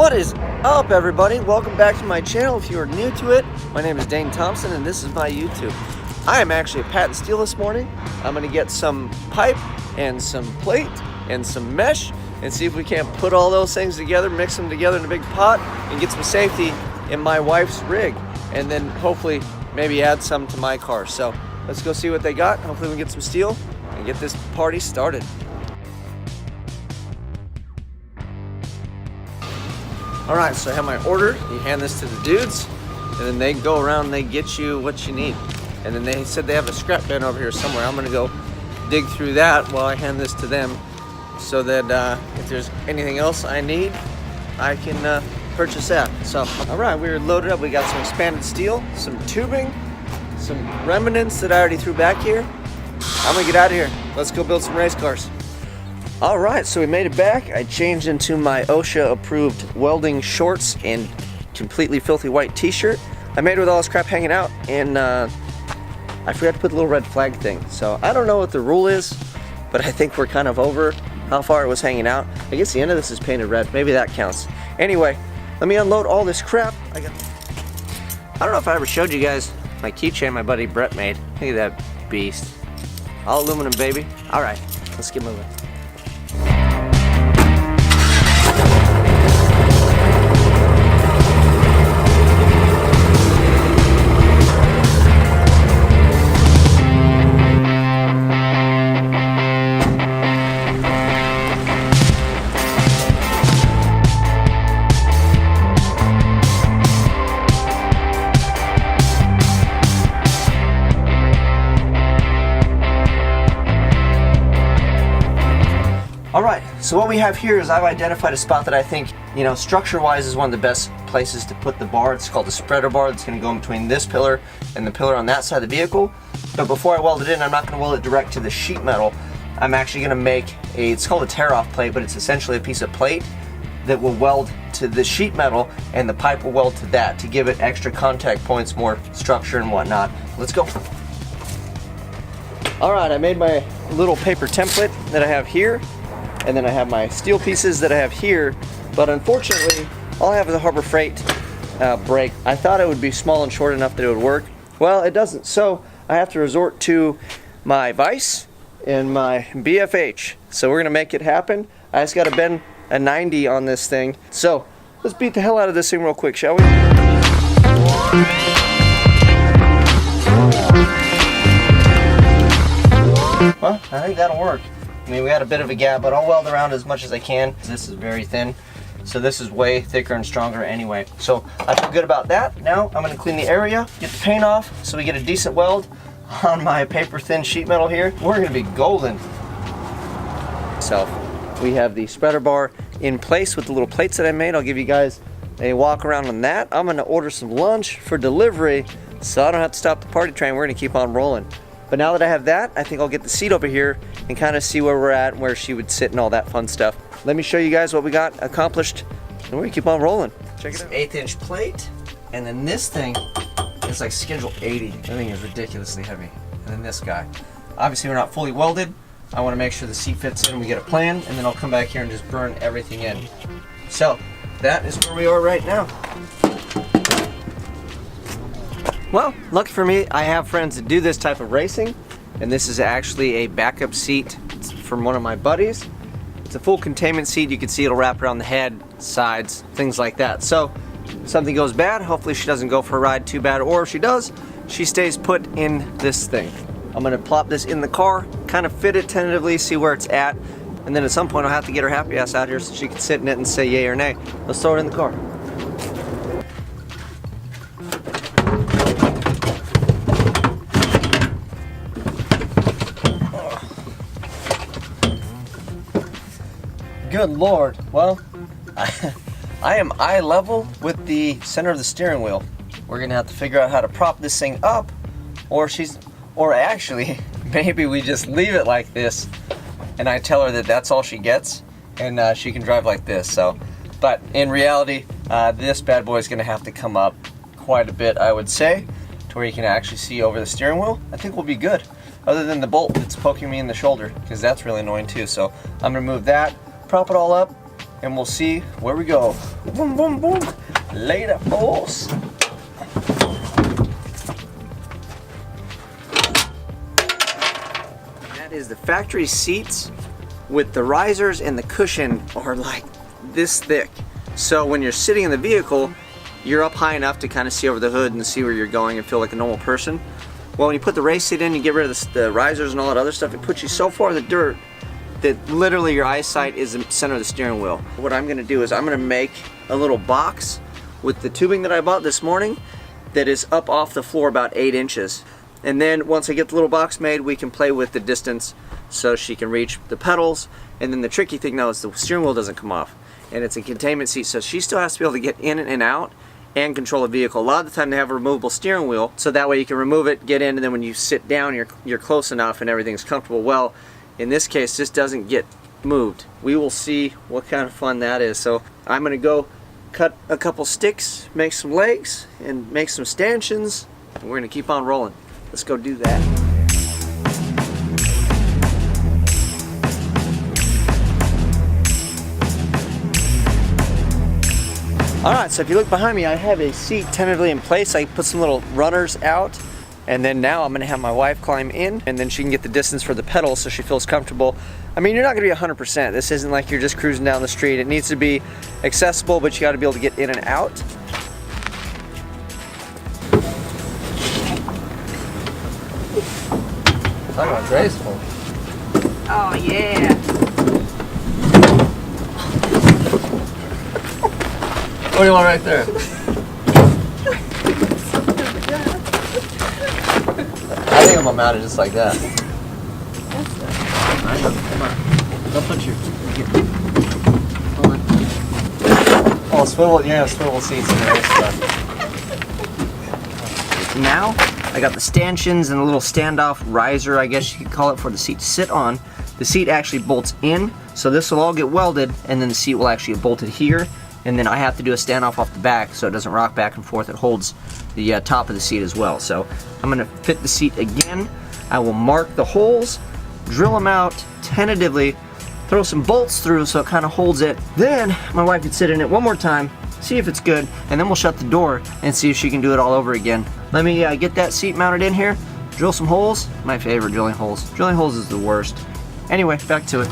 What is up, everybody? Welcome back to my channel. If you are new to it, my name is Dane Thompson and this is my YouTube. I am actually at Pat and Steel this morning. I'm going to get some pipe and some plate and some mesh and see if we can't put all those things together, mix them together in a big pot and get some safety in my wife's rig, and then hopefully maybe add some to my car. So let's go see what they got. Hopefully we can get some steel and get this party started. Alright, so I have my order. You hand this to the dudes, and then they go around and they get you what you need. And then they said they have a scrap bin over here somewhere. I'm gonna go dig through that while I hand this to them, so that if there's anything else I need, I can purchase that. So, alright, we're loaded up. We got some expanded steel, some tubing, some remnants that I already threw back here. I'm gonna get out of here. Let's go build some race cars. Alright, so we made it back. I changed into my OSHA approved welding shorts and completely filthy white t-shirt. I made it with all this crap hanging out, and I forgot to put the little red flag thing. So I don't know what the rule is, but I think we're kind of over how far it was hanging out. I guess the end of this is painted red. Maybe that counts. Anyway, let me unload all this crap. I don't know if I ever showed you guys my keychain my buddy Brett made. Look at that beast. All aluminum, baby. Alright, let's get moving. Alright, so what we have here is I've identified a spot that I think, you know, structure-wise is one of the best places to put the bar. It's called a spreader bar. It's going to go in between this pillar and the pillar on that side of the vehicle. But before I weld it in, I'm not going to weld it direct to the sheet metal. I'm actually going to make it's called a tear-off plate, but it's essentially a piece of plate that will weld to the sheet metal, and the pipe will weld to that to give it extra contact points, more structure and whatnot. Let's go. Alright, I made my little paper template that I have here. And then I have my steel pieces that I have here, but unfortunately all I have is a Harbor Freight brake. I thought it would be small and short enough that it would work. Well, it doesn't, so I have to resort to my vise and my BFH. So we're gonna make it happen. I just gotta bend a 90 on this thing. So let's beat the hell out of this thing real quick, shall we? Well, I think that'll work. I mean, we got a bit of a gap, but I'll weld around as much as I can. This is very thin, so this is way thicker and stronger anyway. So I feel good about that. Now I'm going to clean the area, get the paint off, so we get a decent weld on my paper thin sheet metal here. We're going to be golden. So we have the spreader bar in place with the little plates that I made. I'll give you guys a walk around on that. I'm going to order some lunch for delivery, so I don't have to stop the party train. We're going to keep on rolling. But now that I have that, I think I'll get the seat over here and kind of see where we're at and where she would sit and all that fun stuff. Let me show you guys what we got accomplished, and we're gonna keep on rolling. Check it out. 1/8-inch plate, and then this thing is like schedule 80. That thing is ridiculously heavy. And then this guy. Obviously we're not fully welded. I wanna make sure the seat fits in and we get a plan, and then I'll come back here and just burn everything in. So, that is where we are right now. Well, lucky for me, I have friends that do this type of racing, and this is actually a backup seat from one of my buddies. It's a full containment seat. You can see it'll wrap around the head, sides, things like that. So if something goes bad, hopefully she doesn't go for a ride too bad, or if she does, she stays put in this thing. I'm gonna plop this in the car, kind of fit it tentatively, see where it's at, and then at some point I'll have to get her happy ass out here so she can sit in it and say yay or nay. Let's throw it in the car. Good Lord. Well, I am eye level with the center of the steering wheel. We're gonna have to figure out how to prop this thing up, or actually, maybe we just leave it like this, and I tell her that that's all she gets, and she can drive like this. So, but in reality, this bad boy is gonna have to come up quite a bit, I would say, to where you can actually see over the steering wheel. I think we'll be good, other than the bolt that's poking me in the shoulder, because that's really annoying too. So I'm gonna move that, prop it all up, and we'll see where we go. Boom, boom, boom. Later, boss. That is the factory seats with the risers, and the cushion are like this thick. So when you're sitting in the vehicle, you're up high enough to kind of see over the hood and see where you're going and feel like a normal person. Well, when you put the race seat in, you get rid of the risers and all that other stuff, it puts you so far in the dirt that literally your eyesight is the center of the steering wheel. What I'm gonna do is I'm gonna make a little box with the tubing that I bought this morning that is up off the floor about 8 inches. And then once I get the little box made, we can play with the distance so she can reach the pedals. And then the tricky thing now is the steering wheel doesn't come off. And it's a containment seat, so she still has to be able to get in and out and control the vehicle. A lot of the time they have a removable steering wheel, so that way you can remove it, get in, and then when you sit down, you're close enough and everything's comfortable. Well, in this case, this doesn't get moved. We will see what kind of fun that is. So I'm gonna go cut a couple sticks, make some legs, and make some stanchions, and we're gonna keep on rolling. Let's go do that. Alright, so if you look behind me, I have a seat tentatively in place. I put some little runners out, and then now I'm going to have my wife climb in, and then she can get the distance for the pedals so she feels comfortable. I mean, you're not going to be 100%. This isn't like you're just cruising down the street. It needs to be accessible, but you got to be able to get in and out. Talk about graceful. Oh, yeah. What do you want right there? I think I'm gonna mount it just like that. Alright, come on. Don't put your. Hold on. Oh, swivel. Yeah, swivel seats and race stuff. Now, I got the stanchions and a little standoff riser, I guess you could call it, for the seat to sit on. The seat actually bolts in, so this will all get welded, and then the seat will actually get bolted here. And then I have to do a standoff off the back so it doesn't rock back and forth. It holds the top of the seat as well. So I'm going to fit the seat again. I will mark the holes, drill them out tentatively, throw some bolts through so it kind of holds it. Then my wife can sit in it one more time, see if it's good, and then we'll shut the door and see if she can do it all over again. Let me get that seat mounted in here, drill some holes. My favorite, drilling holes. Drilling holes is the worst. Anyway, back to it.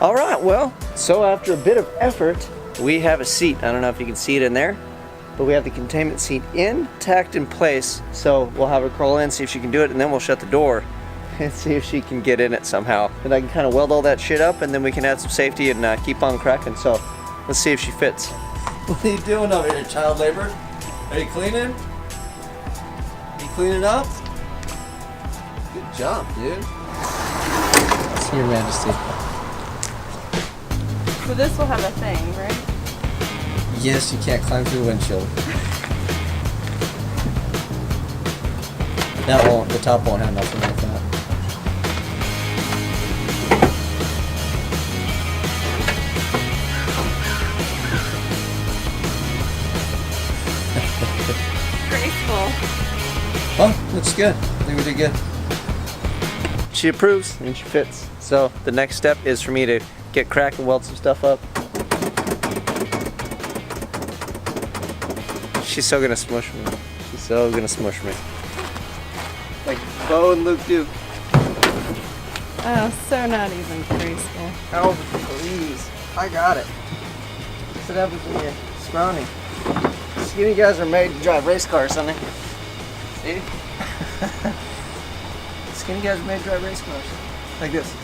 Alright, well, so after a bit of effort, we have a seat. I don't know if you can see it in there, but we have the containment seat in, tacked in place. So we'll have her crawl in, see if she can do it, and then we'll shut the door and see if she can get in it somehow. And I can kind of weld all that shit up, and then we can add some safety and keep on cracking. So let's see if she fits. What are you doing over here, child labor? Are you cleaning? You cleaning up? Good job, dude. It's Your Majesty. So this will have a thing, right? Yes, you can't climb through the windshield. That won't, the top won't have nothing like that. Graceful. Well, looks good. I think we did good. She approves and she fits. So the next step is for me to get cracked and weld some stuff up. She's so gonna smush me. She's so gonna smush me. Like Bo and Luke do. Oh, so not even graceful. Oh, please. I got it. That's what happens when you're scrawny. Skinny guys are made to drive race cars, honey. See? Skinny guys are made to drive race cars. Like this.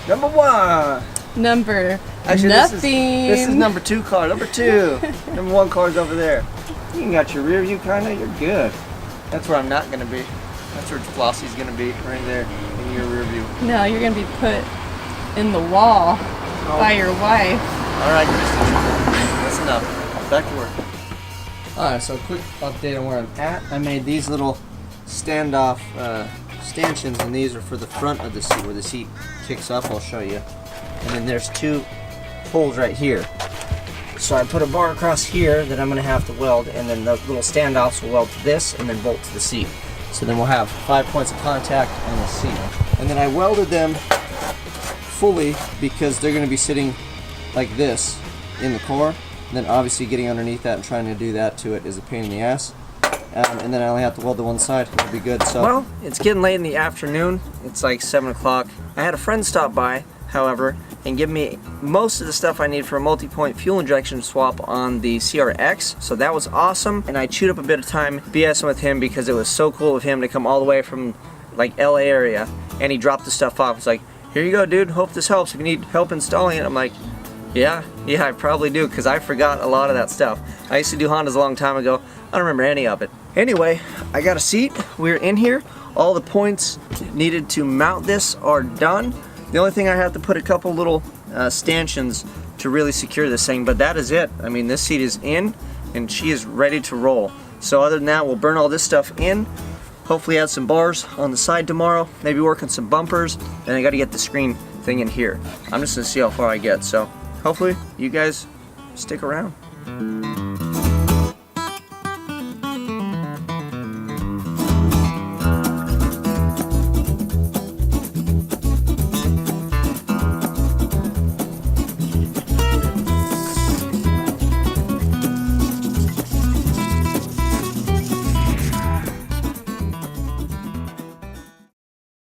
Number one. Number Actually, nothing. This is number 2 car. Number 2. Number 1 car's over there. You got your rear view kinda, you're good. That's where I'm not gonna be. That's where Flossie's gonna be, right there in your rear view. No, you're gonna be put in the wall by your wife. Alright, Christy. That's enough. Back to work. Alright, so quick update on where I'm at. I made these little standoff stanchions, and these are for the front of the seat, where the seat kicks up. I'll show you. And then there's 2 holes right here. So I put a bar across here that I'm going to have to weld, and then the little standoffs will weld to this and then bolt to the seat. So then we'll have 5 points of contact on the seat. And then I welded them fully because they're going to be sitting like this in the core. And then obviously getting underneath that and trying to do that to it is a pain in the ass. And then I only have to weld the one side. It'll be good. So well, it's getting late in the afternoon. It's like 7 o'clock. I had a friend stop by, however, and give me most of the stuff I need for a multi-point fuel injection swap on the CRX. So that was awesome. And I chewed up a bit of time BSing with him because it was so cool of him to come all the way from like LA area, and he dropped the stuff off. He's like, "Here you go, dude. Hope this helps. If you need help installing it." I'm like, yeah, I probably do, because I forgot a lot of that stuff. I used to do Hondas a long time ago. I don't remember any of it. Anyway, I got a seat. We're in here. All the points needed to mount this are done. The only thing I have to put a couple little stanchions to really secure this thing, but that is it. I mean, this seat is in, and she is ready to roll. So other than that, we'll burn all this stuff in. Hopefully add some bars on the side tomorrow. Maybe work on some bumpers. And I got to get the screen thing in here. I'm just going to see how far I get. So hopefully you guys stick around.